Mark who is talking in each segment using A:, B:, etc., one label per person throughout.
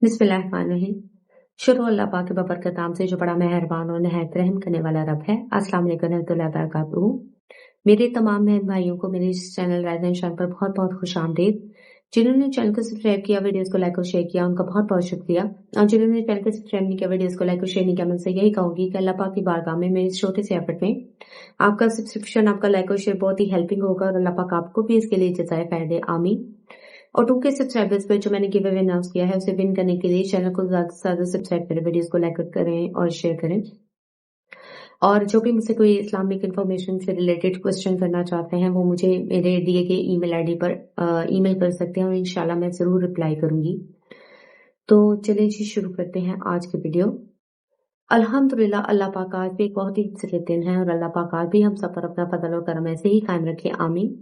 A: बिस्मिल्लाहिर्रहमानिर्रहीम। शुरू अल्लाह पाक के बबरकत नाम से जो बड़ा मेहरबान और निहायत रहम करने वाला रब है। अस्सलाम वालेकुम रहमतुल्लाहि व बरकातुहू। मेरे तमाम बहन भाइयों को मेरे इस चैनल राइजन शान पर बहुत बहुत खुश आमदीद। जिन्होंने चैनल को सब्सक्राइब किया, वीडियोस को लाइक और शेयर किया, उनका बहुत बहुत शुक्रिया। और जिन्होंने चैनल को सब्सक्राइब नहीं किया, वीडियोस को लाइक और शेयर नहीं किया, मैं उनसे यही कहूंगी कि अल्लाह पाक की बारगाह में मेरे इस छोटे से एफर्ट में आपका सब्सक्रिप्शन, आपका लाइक और शेयर बहुत ही हेल्पिंग होगा और अल्लाह पाक आपको भी इसके लिए जज़ाए खैर दे, आमीन। और 2K सब्सक्राइबर्स पे जो मैंने गिव अवे अनाउंस किया है उसे विन करने के लिए चैनल को ज्यादा से ज्यादा सब्सक्राइब करें, वीडियोस को लाइक करें और शेयर करें। और जो भी मुझसे कोई इस्लामिक इन्फॉर्मेशन से रिलेटेड क्वेश्चन करना चाहते हैं वो मुझे मेरे दिए गए ईमेल आईडी पर ईमेल कर सकते हैं और इंशाल्लाह मैं जरूर रिप्लाई करूंगी। तो चलिए जी शुरू करते हैं आज की वीडियो। अल्हम्दुलिल्लाह, अल्लाह पाक आज भी एक बहुत ही खूबसूरत दिन है और अल्लाह पाक आज भी हम सब पर अपना फजल और करम ऐसे ही कायम रखे, आमीन।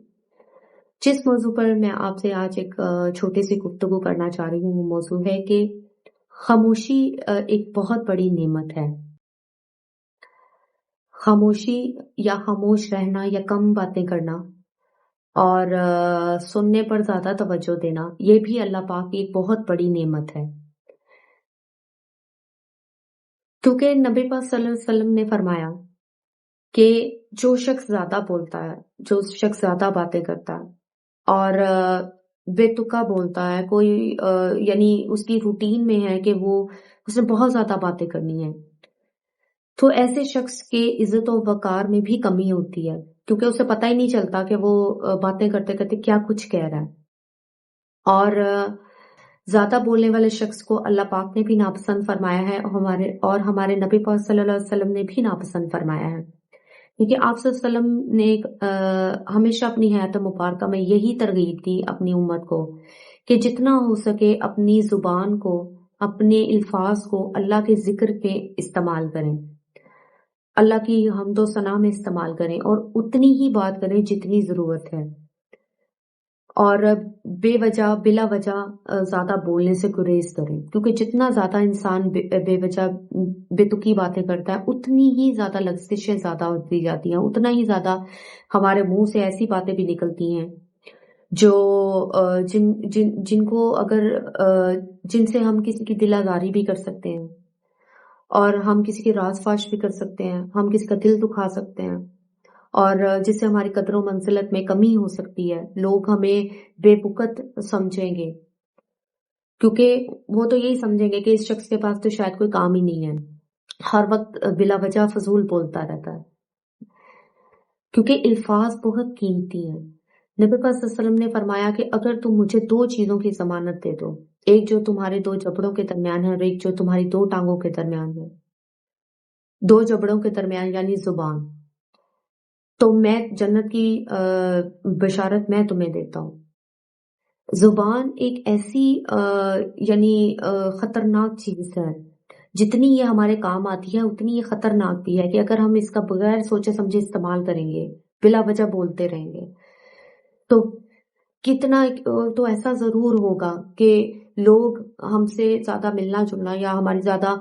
A: जिस मौजू पर मैं आपसे आज एक छोटी सी गुफ्तगू करना चाह रही हूँ वो मौजू है कि खामोशी एक बहुत बड़ी नेमत है। खामोशी या खामोश रहना या कम बातें करना और सुनने पर ज्यादा तवज्जो देना, ये भी अल्लाह पाक की एक बहुत बड़ी नेमत है। क्योंकि नबी पाक सल्लल्लाहु अलैहि वसल्लम ने फरमाया कि जो शख्स ज्यादा बोलता है, जो शख्स ज्यादा बातें करता है और बेतुका बोलता है, कोई यानी उसकी रूटीन में है कि वो उसने बहुत ज्यादा बातें करनी है, तो ऐसे शख्स के इज्जत और वकार में भी कमी होती है क्योंकि उसे पता ही नहीं चलता कि वो बातें करते करते क्या कुछ कह रहा है। और ज्यादा बोलने वाले शख्स को अल्लाह पाक ने भी नापसंद फरमाया है और हमारे नबी पाक सल्लल्लाहु अलैहि वसल्लम ने भी नापसंद फरमाया है। क्योंकि आप सल्लल्लाहु अलैहि वसल्लम ने हमेशा अपनी हयात मुबारका में यही तरगीब दी अपनी उम्मत को कि जितना हो सके अपनी जुबान को, अपने अल्फाज को अल्लाह के जिक्र पे इस्तेमाल करें, अल्लाह की हम्दो सना में इस्तेमाल करें और उतनी ही बात करें जितनी जरूरत है। और बेवजह बिला वजह ज्यादा बोलने से गुरेज करें क्योंकि जितना ज्यादा इंसान बेवजह बेतुकी बातें करता है उतनी ही ज्यादा लफ्ज़िशें ज्यादा होती जाती हैं, उतना ही ज्यादा हमारे मुंह से ऐसी बातें भी निकलती हैं जो जिनको अगर जिनसे हम किसी की दिल आजारी भी कर सकते हैं और हम किसी की राज फाश भी कर सकते हैं, हम किसी का दिल दुखा सकते हैं और जिससे हमारी कदरों मंजिलत में कमी हो सकती है। लोग हमें बेबुकत समझेंगे क्योंकि वो तो यही समझेंगे कि इस शख्स के पास तो शायद कोई काम ही नहीं है, हर वक्त बिला वजह फजूल बोलता रहता है। क्योंकि अल्फाज बहुत कीमती हैं। नबी पाक सल्लल्लाहु अलैहि वसल्लम ने फरमाया कि अगर तुम मुझे दो चीजों की जमानत दे दो, एक जो तुम्हारे दो जबड़ों के दरमियान है और एक जो तुम्हारी दो टांगों के दरमियान है, दो जबड़ों के दरमियान यानी जुबान, तो मैं जन्नत की बशारत मैं तुम्हें देता हूँ। जुबान एक ऐसी यानी खतरनाक चीज है, जितनी ये हमारे काम आती है उतनी ये खतरनाक भी है कि अगर हम इसका बगैर सोचे समझे इस्तेमाल करेंगे, बिला वजह बोलते रहेंगे, तो कितना तो ऐसा जरूर होगा कि लोग हमसे ज्यादा मिलना जुलना या हमारी ज्यादा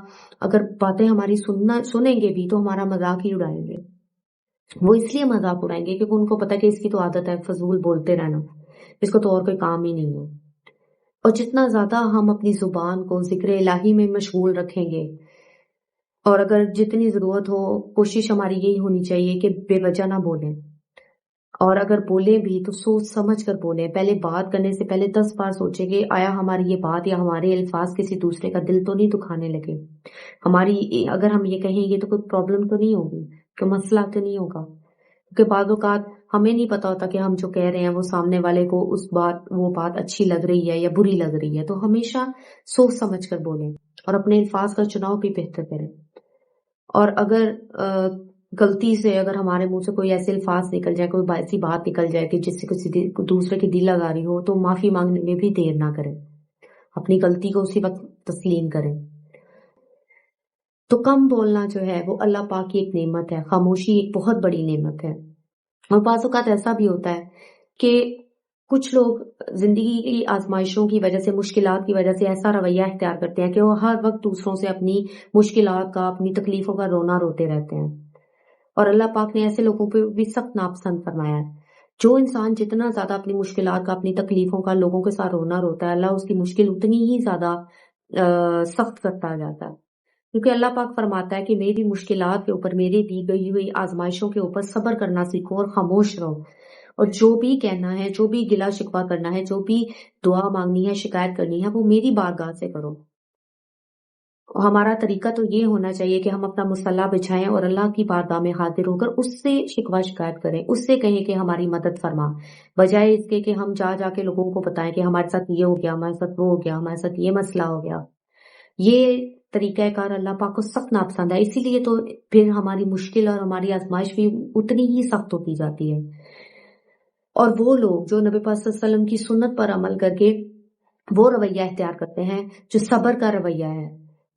A: अगर बातें हमारी सुनेंगे भी तो हमारा मजाक ही उड़ाएंगे। वो इसलिए मजाक उड़ाएंगे क्योंकि उनको पता है कि इसकी तो आदत है फजूल बोलते रहना, इसको तो और कोई काम ही नहीं है। और जितना ज्यादा हम अपनी जुबान को जिक्र इलाही में मशगूल रखेंगे और अगर जितनी जरूरत हो कोशिश हमारी यही होनी चाहिए कि बेवजह ना बोलें और अगर बोले भी तो सोच समझ कर बोले। पहले बात करने से पहले 10 बार सोचे कि आया हमारी ये बात या हमारे अल्फाज किसी दूसरे का दिल तो नहीं दुखाने लगे, हमारी अगर हम ये कहेंगे तो कोई प्रॉब्लम तो नहीं होगी, कोई मसला तो नहीं होगा। क्योंकि बाद औक़ात हमें नहीं पता होता कि हम जो कह रहे हैं वो सामने वाले को वो बात अच्छी लग रही है या बुरी लग रही है। तो हमेशा सोच समझ कर बोलें और अपने अल्फाज का चुनाव भी बेहतर करें। और अगर गलती से अगर हमारे मुंह से कोई ऐसे अल्फाज निकल जाए, कोई ऐसी बात निकल जाए कि जिससे किसी दूसरे की दिल लगा रही हो, तो माफी मांगने में भी देर ना करें, अपनी गलती को उसी वक्त तस्लीम करें। तो कम बोलना जो है वो अल्लाह पाक की एक नेमत है, खामोशी एक बहुत बड़ी नेमत है। और बाज़ औक़ात ऐसा भी होता है कि कुछ लोग जिंदगी की आजमाइशों की वजह से, मुश्किलात की वजह से ऐसा रवैया इख्तियार करते हैं कि वो हर वक्त दूसरों से अपनी मुश्किलात का, अपनी तकलीफों का रोना रोते रहते हैं। और अल्लाह पाक ने ऐसे लोगों पे भी सख्त नापसंद फरमाया है। जो इंसान जितना ज्यादा अपनी मुश्किलात का, अपनी तकलीफों का लोगों के साथ रोना रोता है, अल्लाह उसकी मुश्किल उतनी ही ज्यादा سخت کرتا جاتا ہے، کیونکہ اللہ پاک فرماتا ہے کہ میری مشکلات کے اوپر، میری دی گئی ہوئی آزمائشوں کے اوپر صبر کرنا سیکھو اور خاموش رہو، اور جو بھی کہنا ہے، جو بھی گلا شکوہ کرنا ہے، جو بھی دعا مانگنی ہے، شکایت کرنی ہے، وہ میری بارگاہ سے کرو۔ ہمارا طریقہ تو یہ ہونا چاہیے کہ ہم اپنا مصلی بچھائیں اور اللہ کی بارگاہ میں حاضر ہو کر اس سے شکوہ شکایت کریں، اس سے کہیں کہ ہماری مدد فرما، بجائے اس کے کہ ہم جا کے لوگوں کو بتائیں کہ ہمارے ساتھ یہ ہو گیا، ہمارے ساتھ وہ ہو گیا، ہمارے ساتھ یہ مسئلہ ہو گیا۔ یہ طریقہ کار اللہ پاک کو سخت ناپسند ہے، اسی لیے تو پھر ہماری مشکل اور ہماری آزمائش بھی اتنی ہی سخت ہوتی جاتی ہے۔ اور وہ لوگ جو نبی پاک صلی اللہ علیہ وسلم کی سنت پر عمل کر کے وہ رویہ اختیار کرتے ہیں جو صبر کا رویہ ہے،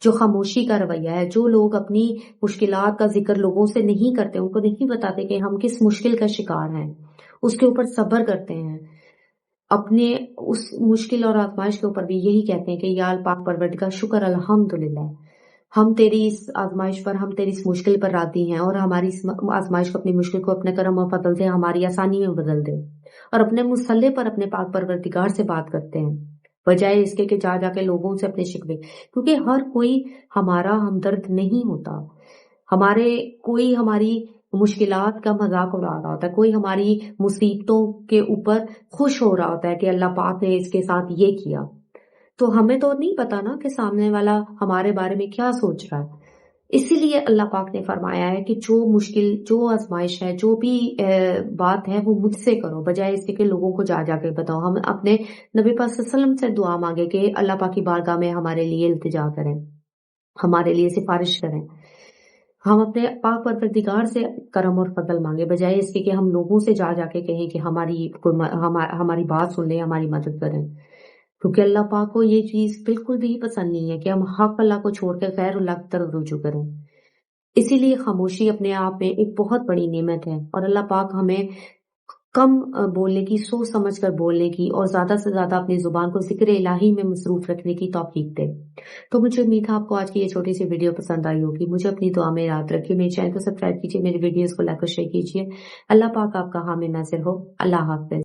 A: جو خاموشی کا رویہ ہے، جو لوگ اپنی مشکلات کا ذکر لوگوں سے نہیں کرتے، ان کو نہیں بتاتے کہ ہم کس مشکل کا شکار ہیں، اس کے اوپر صبر کرتے ہیں، اپنے اس مشکل اور آزمائش کے اوپر بھی یہی کہتے ہیں کہ یا پاک پروردگار شکر الحمدللہ، ہم تیری اس آزمائش پر، ہم تیری اس مشکل پر راضی ہیں، اور ہماری اس آزمائش کو، اپنی مشکل کو اپنے کرم و فضل سے ہماری آسانی میں بدل دے، اور اپنے مصلی پر اپنے پاک پروردگار سے بات کرتے ہیں، بجائے اس کے کہ جا کے لوگوں سے اپنے شکوے، کیونکہ ہر کوئی ہمارا ہمدرد نہیں ہوتا، کوئی ہماری مشکلات کا مذاق اڑا رہا ہوتا ہے، کوئی ہماری مصیبتوں کے اوپر خوش ہو رہا ہوتا ہے کہ اللہ پاک نے اس کے ساتھ یہ کیا، تو ہمیں تو نہیں پتا نا کہ سامنے والا ہمارے بارے میں کیا سوچ رہا ہے۔ اسی لیے اللہ پاک نے فرمایا ہے کہ جو مشکل، جو آزمائش ہے، جو بھی بات ہے، وہ مجھ سے کرو، بجائے اس کے لوگوں کو جا کے بتاؤ۔ ہم اپنے نبی پاک صلی اللہ علیہ وسلم سے دعا مانگے کہ اللہ پاک کی بارگاہ میں ہمارے لیے التجا کریں، ہمارے لیے سفارش کریں، ہم اپنے پاک پروردگار سے کرم اور فضل مانگے، بجائے اس کے ہم لوگوں سے جا کے کہیں کہ ہماری بات سن لیں، ہماری مدد کریں، کیونکہ اللہ پاک کو یہ چیز بالکل بھی پسند نہیں ہے کہ ہم حق اللہ کو چھوڑ کر غیر اللہ کی طرف رجوع کریں۔ اسی لیے خاموشی اپنے آپ میں ایک بہت بڑی نعمت ہے، اور اللہ پاک ہمیں کم بولنے کی، سوچ سمجھ کر بولنے کی، اور زیادہ سے زیادہ اپنی زبان کو ذکر الہی میں مصروف رکھنے کی توفیق دے۔ تو مجھے امید ہے آپ کو آج کی یہ چھوٹی سی ویڈیو پسند آئی ہوگی۔ مجھے اپنی دعا میں یاد رکھیے، میرے چینل کو سبسکرائب کیجیے، میری ویڈیوز کو لائک اور شیئر کیجیے۔ اللہ پاک آپ کا حامی ناصر ہو۔ اللہ حافظ۔